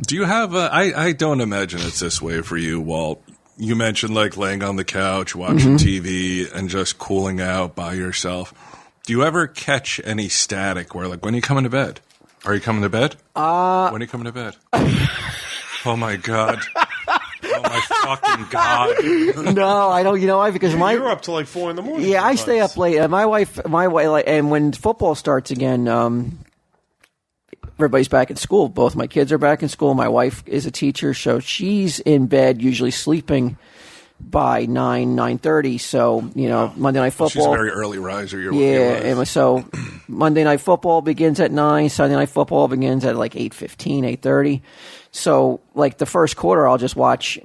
Do you have I don't imagine it's this way for you, Walt. You mentioned like laying on the couch, watching TV, and just cooling out by yourself. Do you ever catch any static where, like, when are you coming to bed? Are you coming to bed? When are you coming to bed? Oh, my God. Oh, my fucking God. No, I don't. You know why? Because you're up till like 4 a.m. Yeah, I stay up late. My wife, like, and when football starts again, everybody's back in school. Both my kids are back in school. My wife is a teacher, so she's in bed, usually sleeping by 9:30. So, you know, Monday Night Football. She's a very early riser. And so Monday Night Football begins at 9. Sunday Night Football begins at like 8:15, 8:30. So, like, the first quarter, I'll just watch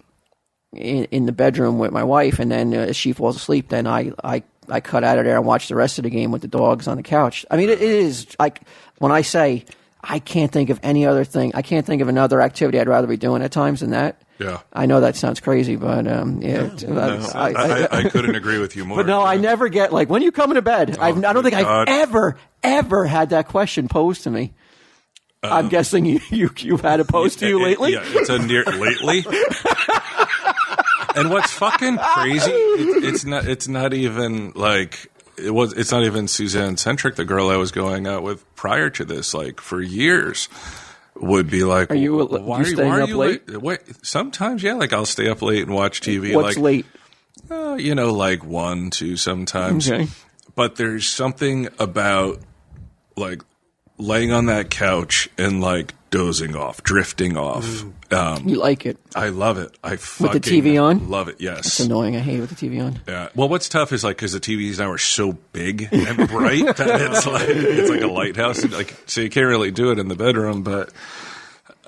in the bedroom with my wife, and then as she falls asleep, then I cut out of there and watch the rest of the game with the dogs on the couch. I mean, it is like when I say I can't think of any other thing. I can't think of another activity I'd rather be doing at times than that. Yeah. I know that sounds crazy, but I couldn't agree with you more. But no, I never get like, when are you coming to bed? I don't think I've ever had that question posed to me. I'm guessing you've had it posed to you lately? Yeah, it's a lately. And what's fucking crazy, it's not even like it's not even Suzanne Centric, the girl I was going out with prior to this, like for years, would be like, why are you late? Wait, sometimes, yeah, like I'll stay up late and watch TV. What's late? Like 1, 2 sometimes. Okay. But there's something about like laying on that couch and like dozing off, drifting off. You like it? I love it. I fucking with the TV on? Love it. Yes. It's annoying. I hate it with the TV on. Yeah. Well, what's tough is like because the TVs now are so big and bright that it's like a lighthouse. Like, so you can't really do it in the bedroom. But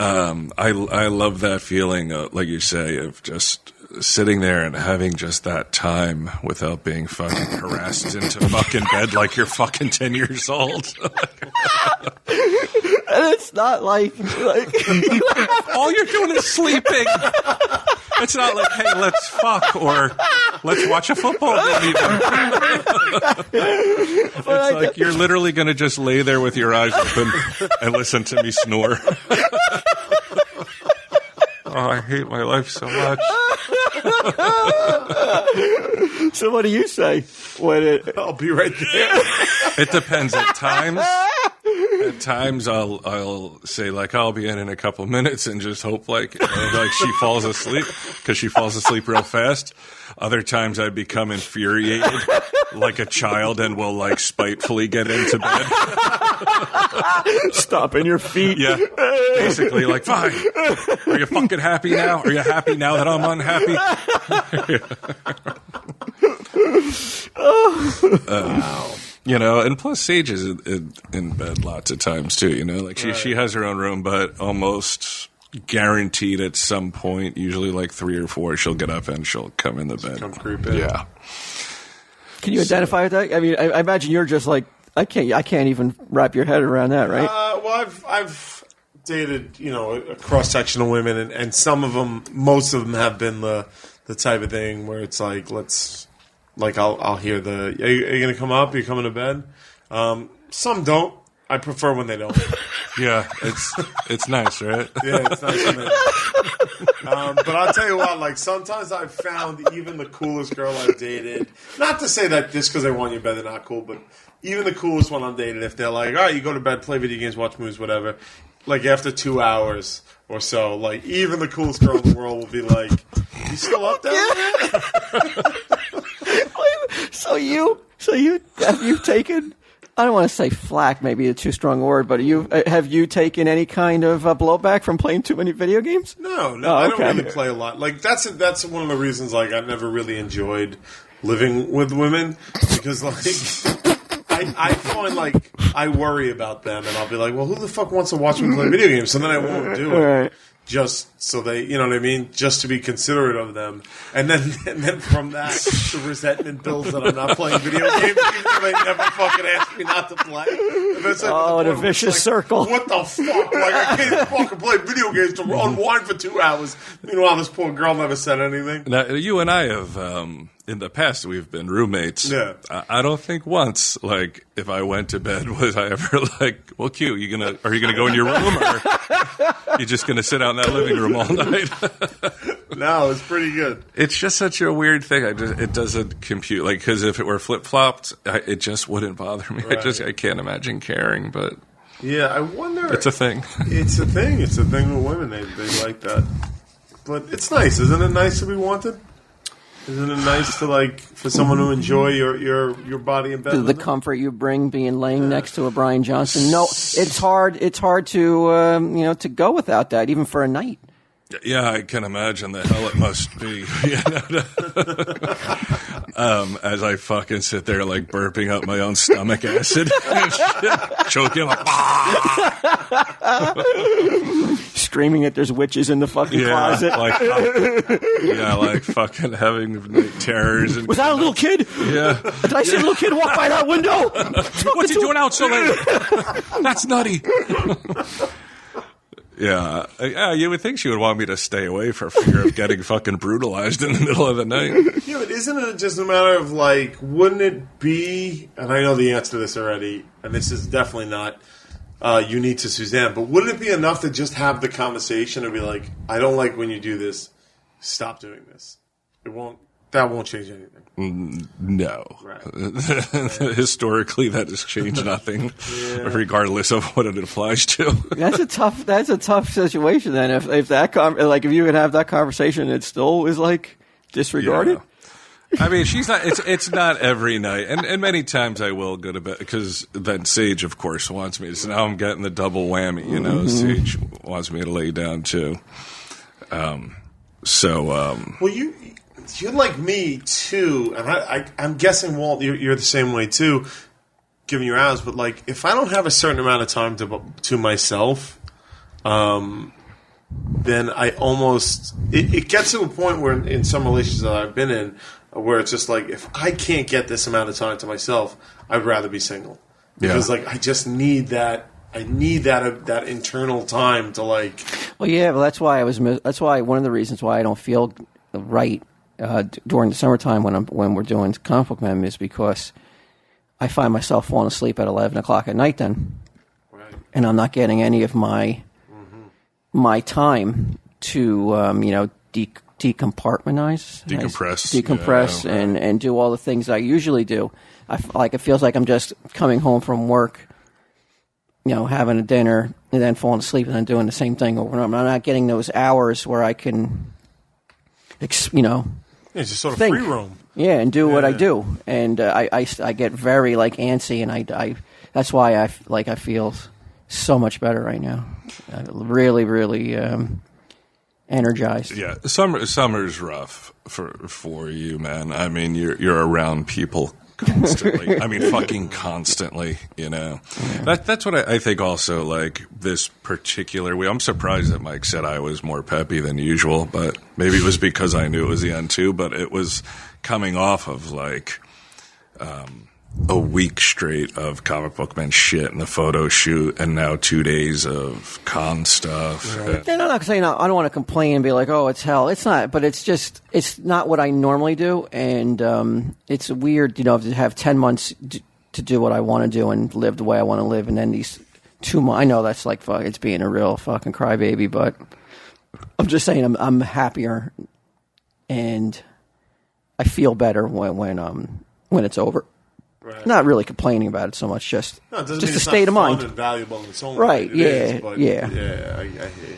I love that feeling, like you say, of just sitting there and having just that time without being fucking harassed into fucking bed like you're fucking 10 years old. And it's not like all you're doing is sleeping. It's not like, hey, let's fuck or let's watch a football game even. It's like you're literally going to just lay there with your eyes open and listen to me snore. Oh, I hate my life so much. So what do you say? I'll be right there. It depends. At times I'll say like I'll be in a couple minutes and just hope like she falls asleep because she falls asleep real fast. Other times I become infuriated like a child and will like spitefully get into bed. Stomping your feet. Yeah. Basically like, fine. Are you fucking happy now? Are you happy now that I'm unhappy? Wow. You know, and plus Sage is in bed lots of times too, you know, like she has her own room, but almost guaranteed at some point, usually like 3 or 4, she'll get up and she'll come in the bed. Come creep in. Yeah. Can you identify with that? I mean, I imagine you're just like, I can't even wrap your head around that, right? Well, I've dated, you know, a cross section of women, and some of them, most of them have been the type of thing where it's like, I'll hear are you going to come up? Are you coming to bed? Some don't. I prefer when they don't. Yeah, it's nice, right? Yeah, it's nice when they don't. But I'll tell you what, like sometimes I've found even the coolest girl I've dated, not to say that just because they want you in bed they're not cool, but even the coolest one I've dated, if they're like, all right, you go to bed, play video games, watch movies, whatever, like after 2 hours or so, like even the coolest girl in the world will be like, you still up there? So have you taken, I don't want to say flack, maybe a too strong word, but have you taken any kind of blowback from playing too many video games? No, I don't really play a lot. Like that's one of the reasons like I never really enjoyed living with women because like I find like I worry about them and I'll be like, well, who the fuck wants to watch me play video games? So then I won't do it. Right. Just so they, you know what I mean? Just to be considerate of them. And then from that, the resentment builds that I'm not playing video games even though they never fucking asked me not to play. And a vicious circle. What the fuck? Like, I can't even fucking play video games to unwind for 2 hours. Meanwhile, this poor girl never said anything. Now, you and I have in the past we've been roommates. Yeah. I don't think once, like, if I went to bed, was I ever like, well, Q, are you gonna go in your room, or you just gonna sit out in that living room all night? No, it's pretty good. It's just such a weird thing. It doesn't compute. Like, because if it were flip flopped, it just wouldn't bother me. Right. I can't imagine caring, but Yeah, I wonder. it's a thing. It's a thing. It's a thing with women. They like that. But it's nice, isn't it? Nice to be wanted. Isn't it nice to like for someone to enjoy your body in bed? The with them? comfort you bring being laying next to a Brian Johnson. No, it's hard. It's hard to to go without that, even for a night. Yeah, I can imagine the hell it must be. As I fucking sit there like burping up my own stomach acid and shit, choking like, Screaming that there's witches in the fucking closet. like fucking having night terrors. And Was that a little kid? Yeah. Did I see a little kid walk by that window? What's he doing out so late? That's nutty. Yeah, you would think she would want me to stay away for fear of getting fucking brutalized in the middle of the night. Yeah, but isn't it just a matter of like, wouldn't it be? And I know the answer to this already, and this is definitely not unique to Suzanne. But wouldn't it be enough to just have the conversation and be like, "I don't like when you do this. Stop doing this." That won't change anything. No. Right. Historically, that has changed nothing, regardless of what it applies to. That's a tough situation. Then, if if you could have that conversation, it still is like disregarded. Yeah. I mean, she's not. It's not every night, and many times I will go to bed because then Sage, of course, wants me. So now I'm getting the double whammy. You know, Sage wants me to lay down too. Well, you're like me too, and I'm guessing, Walt, you're the same way too, given your hours. But like, if I don't have a certain amount of time to myself, then I almost it gets to a point where in some relationships that I've been in, where it's just like, if I can't get this amount of time to myself, I'd rather be single because like I just need that. I need that internal time to like. Well, yeah, well, that's why That's why one of the reasons why I don't feel right during the summertime when we're doing comic book men is because I find myself falling asleep at 11 o'clock at night then, Right. and I'm not getting any of my time to decompartmentalize, Decompress. and do all the things I usually do. It feels like I'm just coming home from work, having a dinner and then falling asleep and then doing the same thing over and over. I'm not getting those hours where I can, It's just sort of think. free roam. Yeah, and do what I do, and I get very like antsy, and I that's why I feel so much better right now. Really, really energized. Yeah, summer's rough for you, man. I mean, you're around people constantly. I mean, fucking constantly. That's what I think. Also, like this particular week, I'm surprised that Mike said I was more peppy than usual, but maybe it was because I knew it was the end too. But it was coming off of like a week straight of comic book men shit and the photo shoot, and now 2 days of con stuff. Yeah, no, because I don't want to complain and be like, "Oh, it's hell." It's not, but it's not what I normally do, and it's weird, to have 10 months to do what I want to do and live the way I want to live, and then these 2 months. I know that's like it's being a real fucking crybaby, but I'm just saying I'm happier, and I feel better when it's over. Right. Not really complaining about it so much, just No, it doesn't just mean a it's state not of fun mind. and valuable in its own Right, way. It is, but yeah. I hear you.